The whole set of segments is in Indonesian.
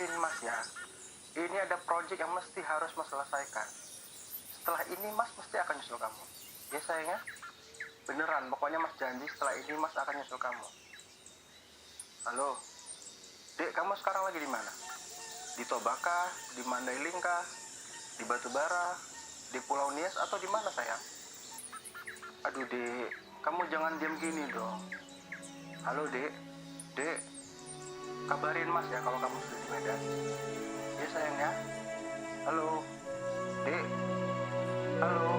maafin Mas ya. Ini ada project yang mesti harus Mas selesaikan. Setelah ini Mas mesti akan nyusul kamu. Ya sayang ya? Beneran, pokoknya Mas janji setelah ini Mas akan nyusul kamu. Halo, Dek, kamu sekarang lagi di mana? Di Toba kah? Di Mandailing kah? Di Batubara? Di Pulau Nias atau di mana sayang? Aduh Dek, kamu jangan diam gini dong. Halo Dek, Dek, kabarin Mas ya kalau kamu sudah di Medan. Ya sayang ya. Halo, Dek. Halo,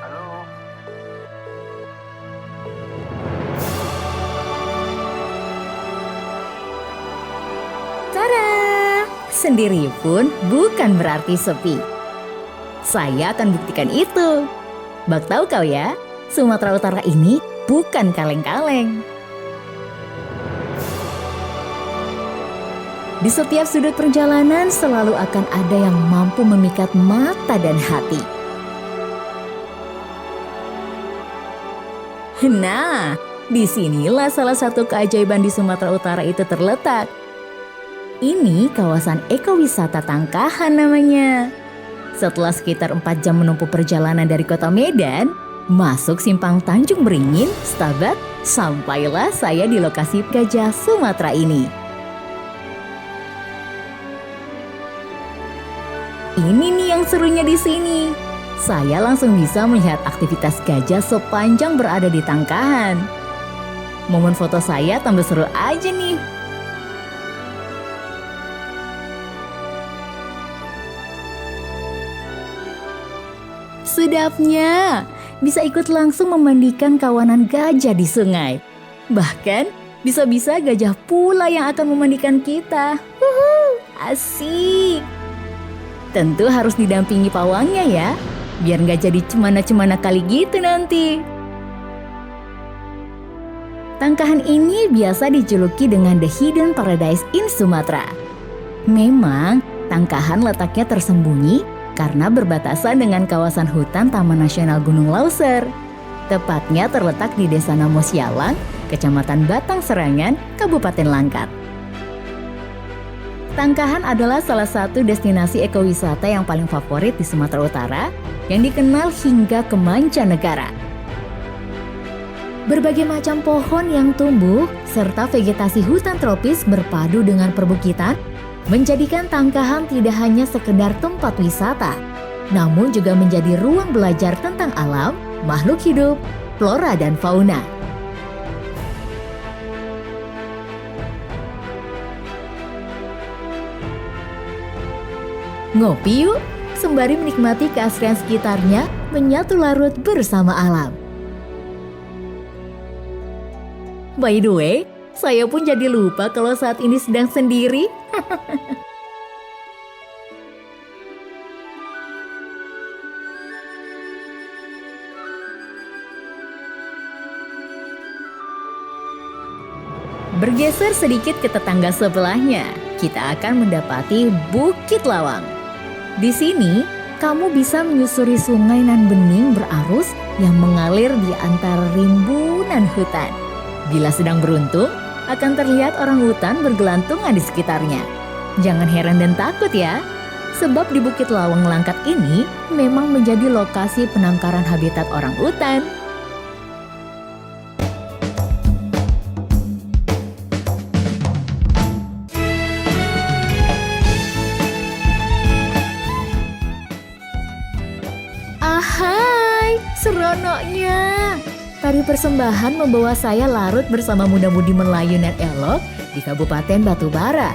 halo. Tada! Sendiri pun bukan berarti sepi. Saya akan buktikan itu. Bak tahu kau ya, Sumatera Utara ini bukan kaleng-kaleng. Di setiap sudut perjalanan selalu akan ada yang mampu memikat mata dan hati. Nah, disinilah salah satu keajaiban di Sumatera Utara itu terletak. Ini kawasan ekowisata Tangkahan namanya. Setelah sekitar 4 jam menempuh perjalanan dari kota Medan, masuk simpang Tanjung Beringin, Stabat, sampailah saya di lokasi Gajah Sumatera ini. Ini nih yang serunya di sini. Saya langsung bisa melihat aktivitas gajah sepanjang berada di Tangkahan. Momen foto saya tambah seru aja nih. Sedapnya, bisa ikut langsung memandikan kawanan gajah di sungai. Bahkan, bisa-bisa gajah pula yang akan memandikan kita. Asik! Tentu harus didampingi pawangnya ya, biar nggak jadi cemana-cemana kali gitu nanti. Tangkahan ini biasa dijuluki dengan The Hidden Paradise in Sumatra. Memang, Tangkahan letaknya tersembunyi karena berbatasan dengan kawasan hutan Taman Nasional Gunung Lauser. Tepatnya terletak di Desa Namosialang, Kecamatan Batang Serangan, Kabupaten Langkat. Tangkahan adalah salah satu destinasi ekowisata yang paling favorit di Sumatera Utara yang dikenal hingga ke mancanegara. Berbagai macam pohon yang tumbuh serta vegetasi hutan tropis berpadu dengan perbukitan menjadikan Tangkahan tidak hanya sekedar tempat wisata, namun juga menjadi ruang belajar tentang alam, makhluk hidup, flora dan fauna. Ngopi yuk, sembari menikmati keasrian sekitarnya, menyatu larut bersama alam. By the way, saya pun jadi lupa kalau saat ini sedang sendiri. Bergeser sedikit ke tetangga sebelahnya, kita akan mendapati Bukit Lawang. Di sini, kamu bisa menyusuri sungai nan bening berarus yang mengalir di antara rimbunan hutan. Bila sedang beruntung, akan terlihat orang hutan bergelantungan di sekitarnya. Jangan heran dan takut ya, sebab di Bukit Lawang Langkat ini memang menjadi lokasi penangkaran habitat orang hutan. Ahai, seronoknya! Tari persembahan membawa saya larut bersama muda-mudi Melayu nan elok di Kabupaten Batubara.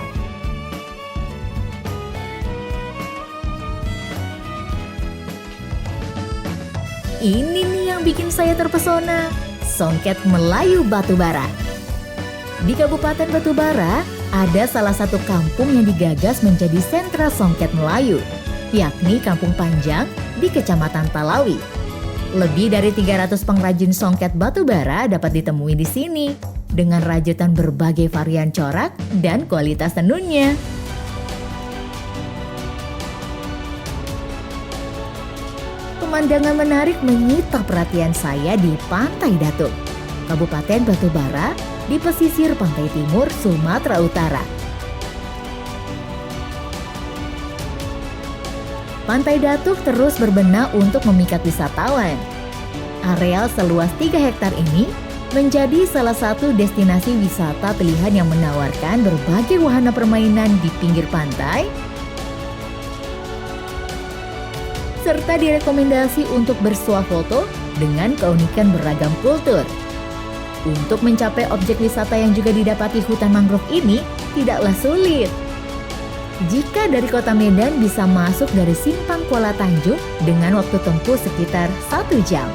Ini nih yang bikin saya terpesona, Songket Melayu Batubara. Di Kabupaten Batubara, ada salah satu kampung yang digagas menjadi sentra Songket Melayu, yakni Kampung Panjang di Kecamatan Talawi. Lebih dari 300 pengrajin songket batubara dapat ditemui di sini dengan rajutan berbagai varian corak dan kualitas tenunnya. Pemandangan menarik menyita perhatian saya di Pantai Datuk, Kabupaten Batubara di pesisir pantai timur Sumatera Utara. Pantai Datuk terus berbenah untuk memikat wisatawan. Areal seluas 3 hektar ini menjadi salah satu destinasi wisata pilihan yang menawarkan berbagai wahana permainan di pinggir pantai, serta direkomendasi untuk bersuah foto dengan keunikan beragam kultur. Untuk mencapai objek wisata yang juga didapati hutan mangrove ini tidaklah sulit. Jika dari kota Medan bisa masuk dari Simpang Kuala Tanjung dengan waktu tempuh sekitar 1 jam.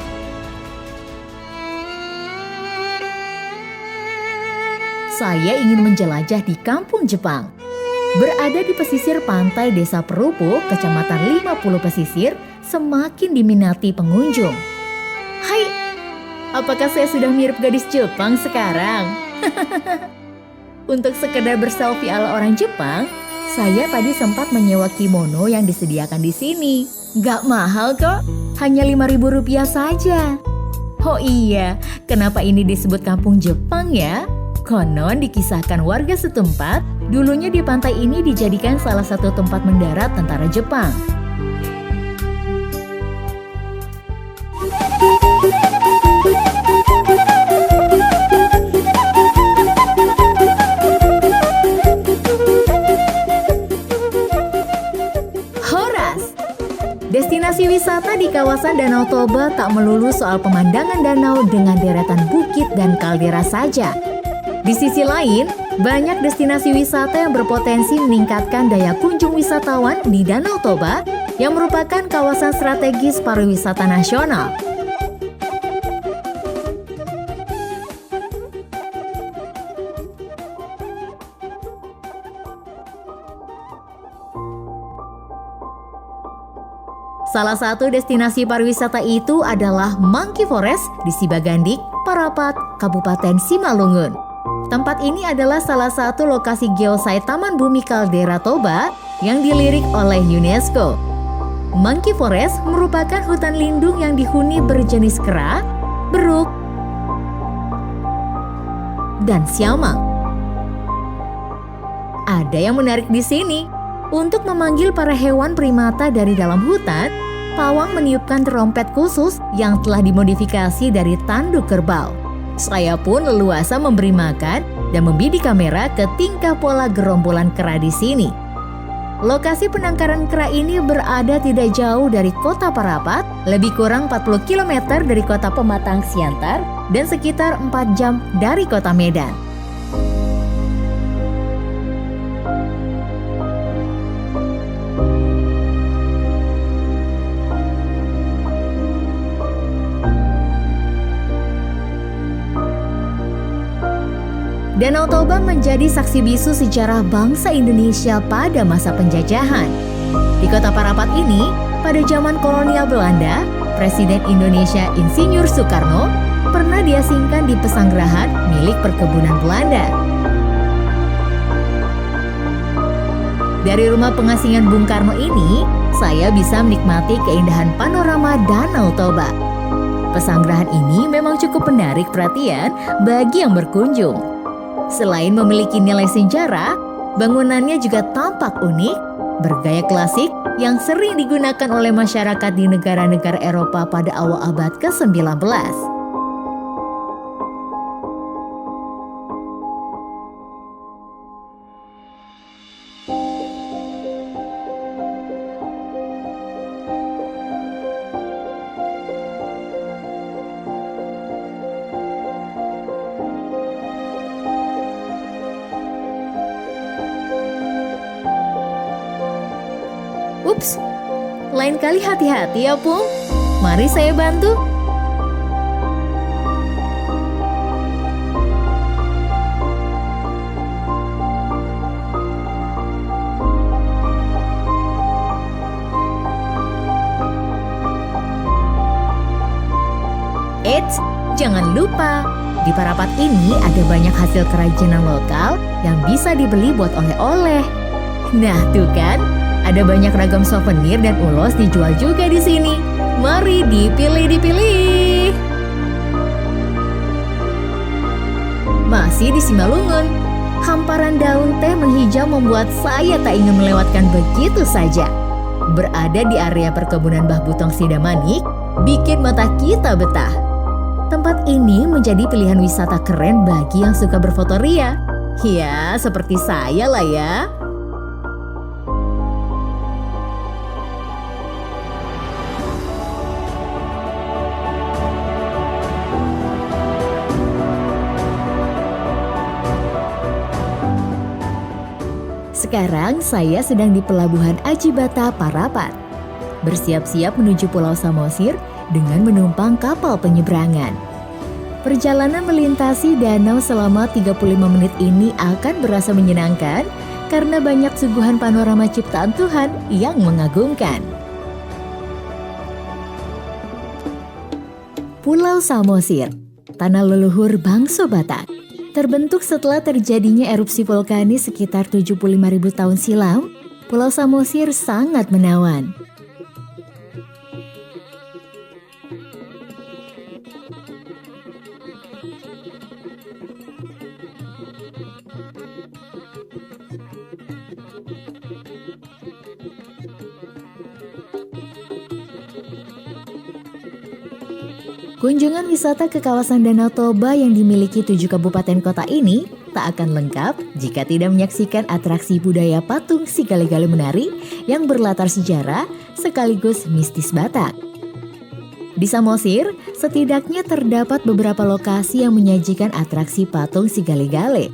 Saya ingin menjelajah di Kampung Jepang. Berada di pesisir pantai Desa Perupo, Kecamatan 50 Pesisir, semakin diminati pengunjung. Hai, apakah saya sudah mirip gadis Jepang sekarang? Untuk sekedar berselfie ala orang Jepang, saya tadi sempat menyewa kimono yang disediakan di sini. Gak mahal kok, hanya Rp5.000 saja. Oh iya, kenapa ini disebut Kampung Jepang ya? Konon dikisahkan warga setempat, dulunya di pantai ini dijadikan salah satu tempat mendarat tentara Jepang. Destinasi wisata di kawasan Danau Toba tak melulu soal pemandangan danau dengan deretan bukit dan kaldera saja. Di sisi lain, banyak destinasi wisata yang berpotensi meningkatkan daya kunjung wisatawan di Danau Toba yang merupakan kawasan strategis pariwisata nasional. Salah satu destinasi pariwisata itu adalah Monkey Forest di Sibagandik, Parapat, Kabupaten Simalungun. Tempat ini adalah salah satu lokasi geosite Taman Bumi Kaldera Toba yang dilirik oleh UNESCO. Monkey Forest merupakan hutan lindung yang dihuni berjenis kera, beruk, dan siamang. Ada yang menarik di sini. Untuk memanggil para hewan primata dari dalam hutan, pawang meniupkan trompet khusus yang telah dimodifikasi dari tanduk kerbau. Saya pun leluasa memberi makan dan membidik kamera ke tingkah pola gerombolan kera di sini. Lokasi penangkaran kera ini berada tidak jauh dari kota Parapat, lebih kurang 40 km dari kota Pematang Siantar, dan sekitar 4 jam dari kota Medan. Danau Toba menjadi saksi bisu sejarah bangsa Indonesia pada masa penjajahan. Di kota Parapat ini, pada zaman kolonial Belanda, Presiden Indonesia Insinyur Soekarno pernah diasingkan di pesanggerahan milik perkebunan Belanda. Dari rumah pengasingan Bung Karno ini, saya bisa menikmati keindahan panorama Danau Toba. Pesanggerahan ini memang cukup menarik perhatian bagi yang berkunjung. Selain memiliki nilai sejarah, bangunannya juga tampak unik, bergaya klasik yang sering digunakan oleh masyarakat di negara-negara Eropa pada awal abad ke-19. Ups, lain kali hati-hati ya, Pung. Mari saya bantu. Eits, jangan lupa, di Parapat ini ada banyak hasil kerajinan lokal yang bisa dibeli buat oleh-oleh. Nah, tuh kan? Ada banyak ragam souvenir dan ulos dijual juga di sini. Mari dipilih. Masih di Simalungun, hamparan daun teh menghijau membuat saya tak ingin melewatkan begitu saja. Berada di area perkebunan Mbah Butong Sidamanik, bikin mata kita betah. Tempat ini menjadi pilihan wisata keren bagi yang suka berfoto ria. Ya, seperti saya lah ya. Sekarang saya sedang di Pelabuhan Aji Bata, Parapat. Bersiap-siap menuju Pulau Samosir dengan menumpang kapal penyeberangan. Perjalanan melintasi danau selama 35 menit ini akan berasa menyenangkan karena banyak suguhan panorama ciptaan Tuhan yang mengagumkan. Pulau Samosir, tanah leluhur bangsa Batak. Terbentuk setelah terjadinya erupsi vulkanis sekitar 75.000 tahun silam, Pulau Samosir sangat menawan. Kunjungan wisata ke kawasan Danau Toba yang dimiliki 7 kabupaten kota ini tak akan lengkap jika tidak menyaksikan atraksi budaya patung si Gale-Gale menari yang berlatar sejarah sekaligus mistis Batak. Di Samosir, setidaknya terdapat beberapa lokasi yang menyajikan atraksi patung si Gale-Gale.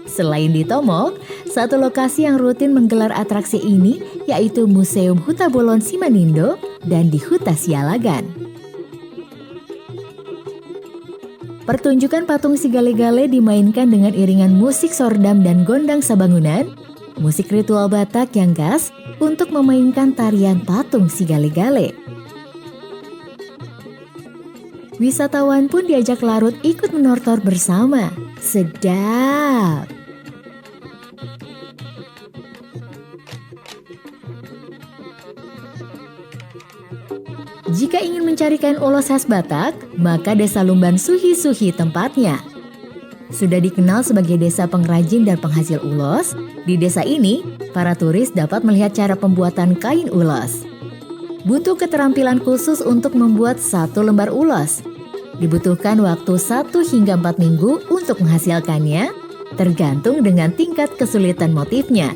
Selain di Tomok, satu lokasi yang rutin menggelar atraksi ini yaitu Museum Huta Bolon Simanindo dan di Huta Sialagan. Pertunjukan patung si Gale-Gale dimainkan dengan iringan musik sordam dan gondang sabangunan, musik ritual Batak yang khas untuk memainkan tarian patung si Gale-Gale. Wisatawan pun diajak larut ikut menortor bersama. Sedap! Jika ingin mencari kain ulos khas Batak, maka Desa Lumban Suhi-Suhi tempatnya. Sudah dikenal sebagai desa pengrajin dan penghasil ulos, di desa ini para turis dapat melihat cara pembuatan kain ulos. Butuh keterampilan khusus untuk membuat satu lembar ulos. Dibutuhkan waktu 1 hingga 4 minggu untuk menghasilkannya, tergantung dengan tingkat kesulitan motifnya.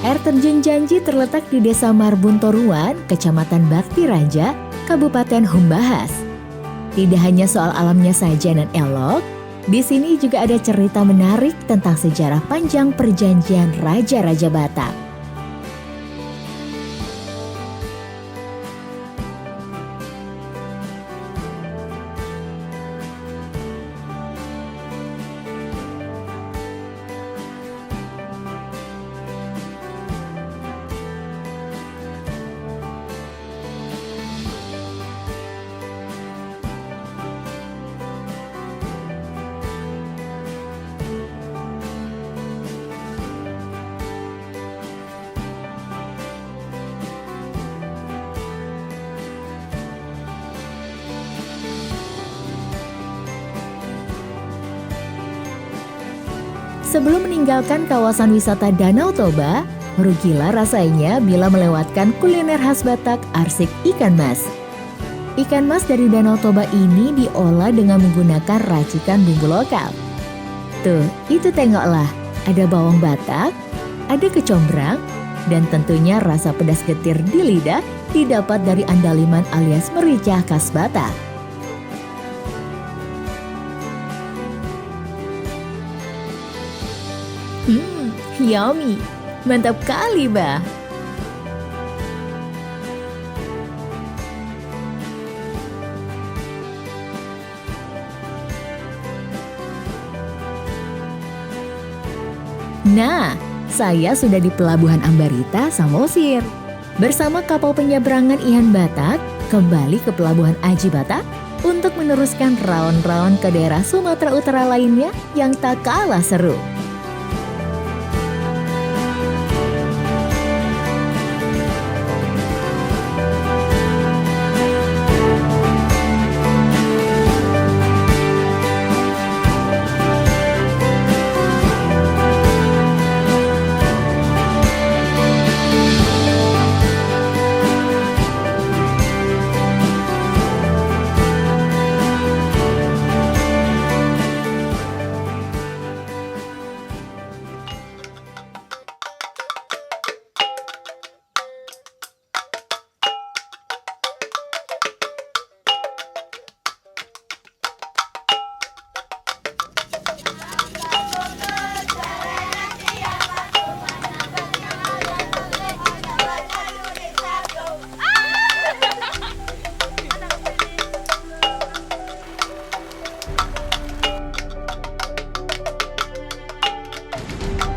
Air terjun Janji terletak di Desa Marbun Toruan, Kecamatan Bakti Raja, Kabupaten Humbahas. Tidak hanya soal alamnya saja dan elok, di sini juga ada cerita menarik tentang sejarah panjang perjanjian Raja-Raja Batak. Sebelum meninggalkan kawasan wisata Danau Toba, merugilah rasanya bila melewatkan kuliner khas Batak arsik ikan mas. Ikan mas dari Danau Toba ini diolah dengan menggunakan racikan bumbu lokal. Tuh, itu tengoklah, ada bawang Batak, ada kecombrang, dan tentunya rasa pedas getir di lidah didapat dari andaliman alias merica khas Batak. Yummy, mantap kali, Bah. Nah, saya sudah di Pelabuhan Ambarita, Samosir. Bersama kapal penyeberangan Ihan Batak, kembali ke Pelabuhan Aji Bata untuk meneruskan raun-raun ke daerah Sumatera Utara lainnya yang tak kalah seru.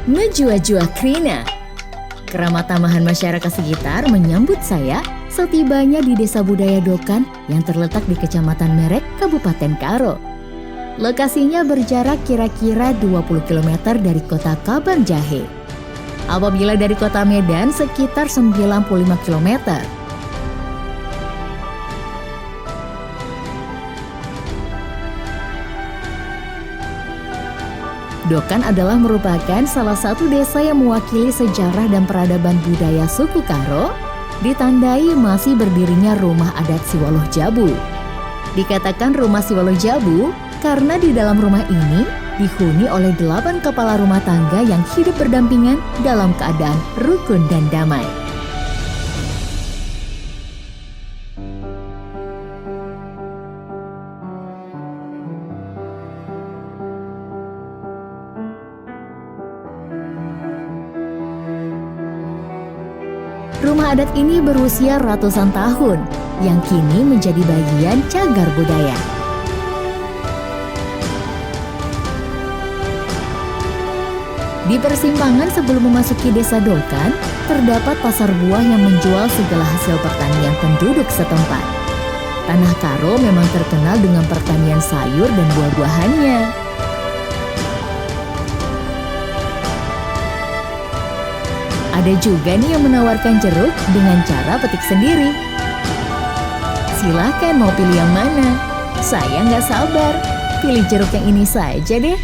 Menjua-jua Krina. Keramat tamahan masyarakat sekitar menyambut saya setibanya di Desa Budaya Dokan yang terletak di Kecamatan Merek, Kabupaten Karo. Lokasinya berjarak kira-kira 20 km dari kota Kabanjahe. Apabila dari kota Medan sekitar 95 km. Dokan adalah merupakan salah satu desa yang mewakili sejarah dan peradaban budaya suku Karo, ditandai masih berdirinya rumah adat Siwaloh Jabu. Dikatakan rumah Siwaloh Jabu karena di dalam rumah ini dihuni oleh 8 kepala rumah tangga yang hidup berdampingan dalam keadaan rukun dan damai. Rumah adat ini berusia ratusan tahun, yang kini menjadi bagian cagar budaya. Di persimpangan sebelum memasuki desa Dokan, terdapat pasar buah yang menjual segala hasil pertanian penduduk setempat. Tanah Karo memang terkenal dengan pertanian sayur dan buah-buahannya. Ada juga nih yang menawarkan jeruk dengan cara petik sendiri. Silahkan mau pilih yang mana? Saya nggak sabar, pilih jeruk yang ini saja deh.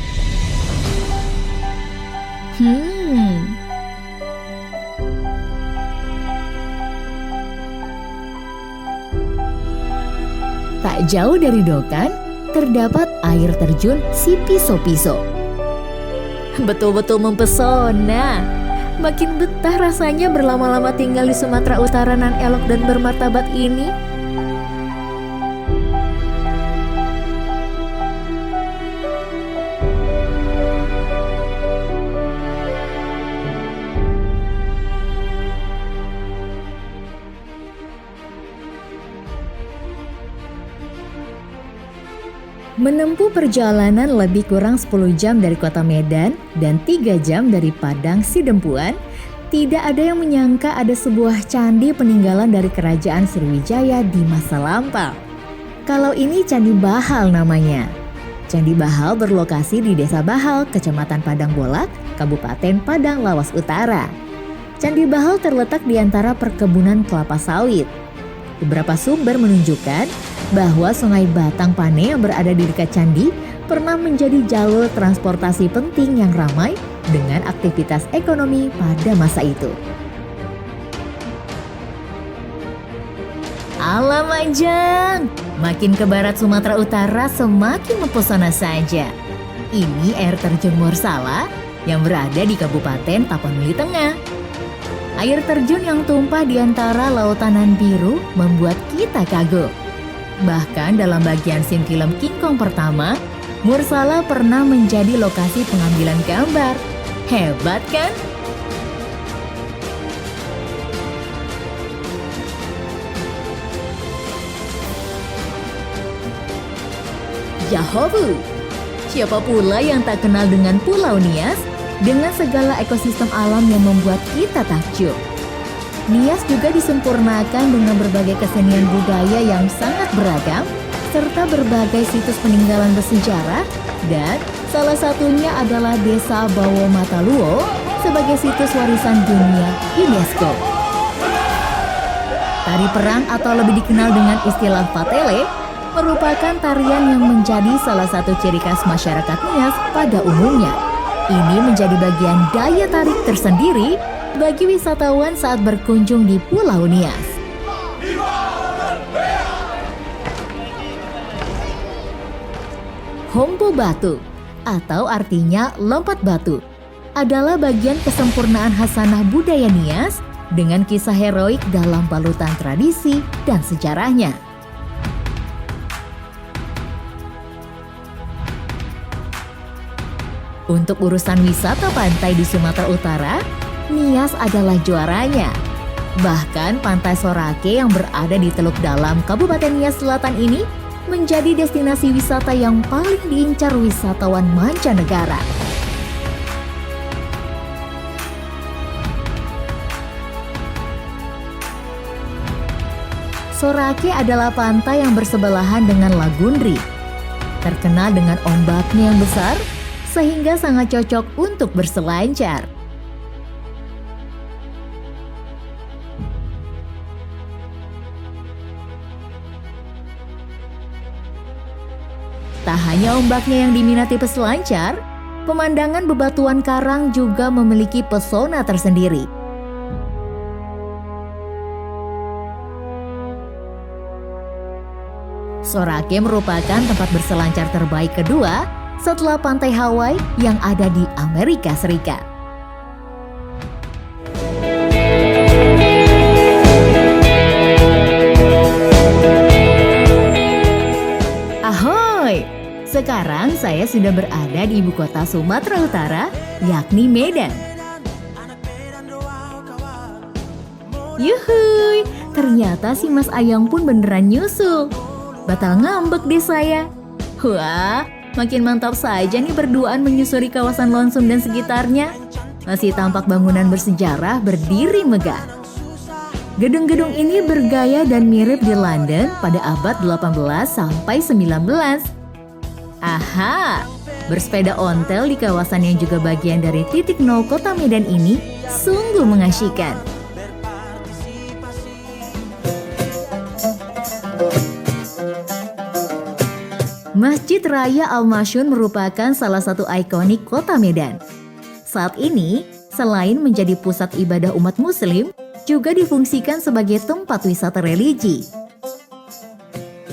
Tak jauh dari Dokan, terdapat air terjun Sipiso-Piso. Betul-betul mempesona. Makin betah rasanya berlama-lama tinggal di Sumatera Utara nan elok dan bermartabat ini. Menempuh perjalanan lebih kurang 10 jam dari kota Medan dan 3 jam dari Padang Sidempuan, tidak ada yang menyangka ada sebuah candi peninggalan dari kerajaan Sriwijaya di masa lampau. Kalau ini Candi Bahal namanya. Candi Bahal berlokasi di Desa Bahal, Kecamatan Padang Bolak, Kabupaten Padang Lawas Utara. Candi Bahal terletak di antara perkebunan kelapa sawit. Beberapa sumber menunjukkan bahwa Sungai Batang Pane yang berada di dekat candi pernah menjadi jalur transportasi penting yang ramai dengan aktivitas ekonomi pada masa itu. Alamajang, makin ke barat Sumatera Utara semakin mempesona saja. Ini air terjun Mursala yang berada di Kabupaten Tapanuli Tengah. Air terjun yang tumpah di antara lautan nan biru membuat kita kagum. Bahkan dalam bagian scene film King Kong pertama, Mursala pernah menjadi lokasi pengambilan gambar. Hebat kan? Yahobu! Siapa pula yang tak kenal dengan Pulau Nias dengan segala ekosistem alam yang membuat kita takjub. Nias juga disempurnakan dengan berbagai kesenian budaya yang sangat beragam serta berbagai situs peninggalan bersejarah, dan salah satunya adalah Desa Bawo Mataluo sebagai situs warisan dunia UNESCO. Tari perang atau lebih dikenal dengan istilah Patele merupakan tarian yang menjadi salah satu ciri khas masyarakat Nias pada umumnya. Ini menjadi bagian daya tarik tersendiri bagi wisatawan saat berkunjung di Pulau Nias. Hompo Batu atau artinya lompat batu adalah bagian kesempurnaan khasanah budaya Nias dengan kisah heroik dalam balutan tradisi dan sejarahnya. Untuk urusan wisata pantai di Sumatera Utara, Nias adalah juaranya. Bahkan Pantai Sorake yang berada di Teluk Dalam, Kabupaten Nias Selatan ini menjadi destinasi wisata yang paling diincar wisatawan mancanegara. Sorake adalah pantai yang bersebelahan dengan Lagundri, terkenal dengan ombaknya yang besar, sehingga sangat cocok untuk berselancar. Tak hanya ombaknya yang diminati peselancar, pemandangan bebatuan karang juga memiliki pesona tersendiri. Sorake merupakan tempat berselancar terbaik kedua setelah pantai Hawaii yang ada di Amerika Serikat. Ahoy! Sekarang saya sudah berada di ibu kota Sumatera Utara, yakni Medan. Yuhuy! Ternyata si Mas Ayang pun beneran nyusul. Batal ngambek deh saya. Wah, makin mantap saja nih berduaan menyusuri kawasan Lonsum dan sekitarnya. Masih tampak bangunan bersejarah berdiri megah. Gedung-gedung ini bergaya dan mirip di London pada abad 18 sampai 19. Aha, bersepeda ontel di kawasan yang juga bagian dari titik nol kota Medan ini sungguh mengasyikkan. Masjid Raya Al-Masyun merupakan salah satu ikonik kota Medan. Saat ini, selain menjadi pusat ibadah umat muslim, juga difungsikan sebagai tempat wisata religi.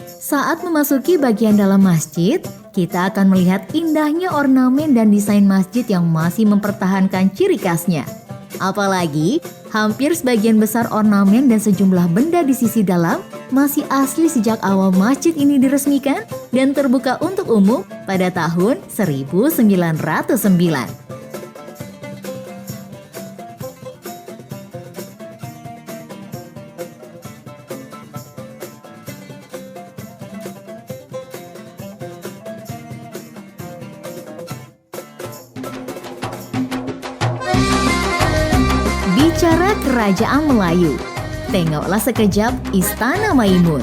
Saat memasuki bagian dalam masjid, kita akan melihat indahnya ornamen dan desain masjid yang masih mempertahankan ciri khasnya. Apalagi, hampir sebagian besar ornamen dan sejumlah benda di sisi dalam masih asli sejak awal masjid ini diresmikan dan terbuka untuk umum pada tahun 1909. Bicara Kerajaan Melayu, tengoklah sekejap Istana Maimun.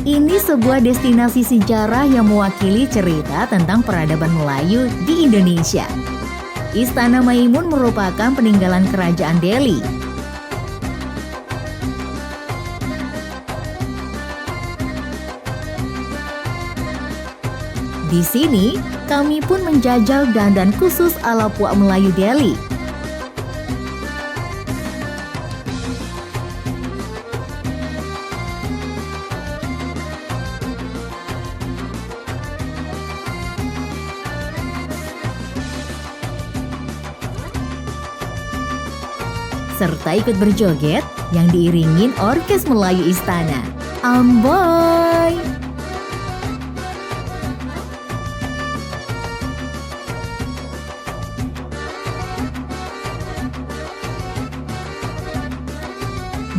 Ini sebuah destinasi sejarah yang mewakili cerita tentang peradaban Melayu di Indonesia. Istana Maimun merupakan peninggalan Kerajaan Delhi. Di sini, kami pun menjajal dandan khusus ala Puak Melayu Delhi. Serta ikut berjoget yang diiringin orkes Melayu Istana. Amboy!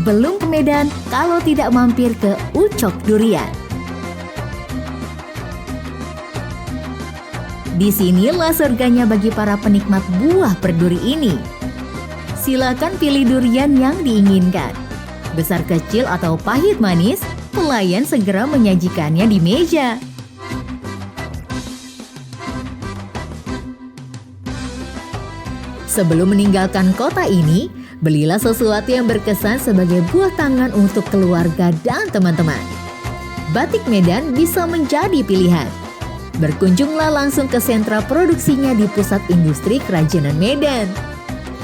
Belum ke Medan kalau tidak mampir ke Ucok Durian. Disinilah surganya bagi para penikmat buah berduri ini. Silakan pilih durian yang diinginkan. Besar kecil atau pahit manis, pelayan segera menyajikannya di meja. Sebelum meninggalkan kota ini, belilah sesuatu yang berkesan sebagai buah tangan untuk keluarga dan teman-teman. Batik Medan bisa menjadi pilihan. Berkunjunglah langsung ke sentra produksinya di Pusat Industri Kerajinan Medan.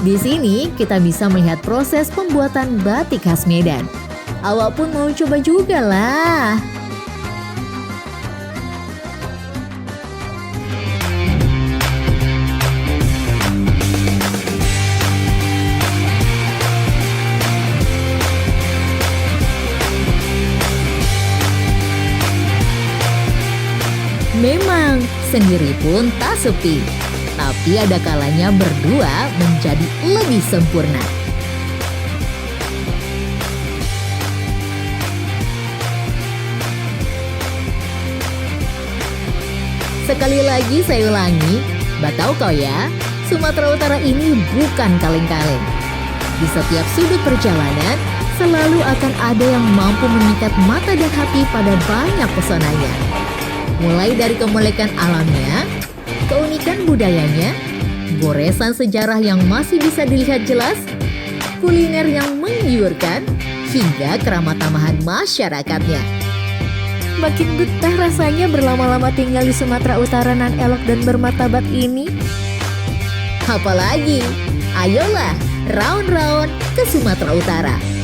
Di sini kita bisa melihat proses pembuatan batik khas Medan. Awak pun mau coba juga lah. Memang, sendiri pun tak sepi. Tapi ada kalanya berdua menjadi lebih sempurna. Sekali lagi saya ulangi, batau kau ya, Sumatera Utara ini bukan kaleng-kaleng. Di setiap sudut perjalanan, selalu akan ada yang mampu memikat mata dan hati pada banyak pesonanya. Mulai dari kemolekan alamnya, keunikan budayanya, goresan sejarah yang masih bisa dilihat jelas, kuliner yang menggiurkan, hingga keramah tamahan masyarakatnya. Makin betah rasanya berlama-lama tinggal di Sumatera Utara nan elok dan bermartabat ini. Apalagi, ayolah round-round ke Sumatera Utara.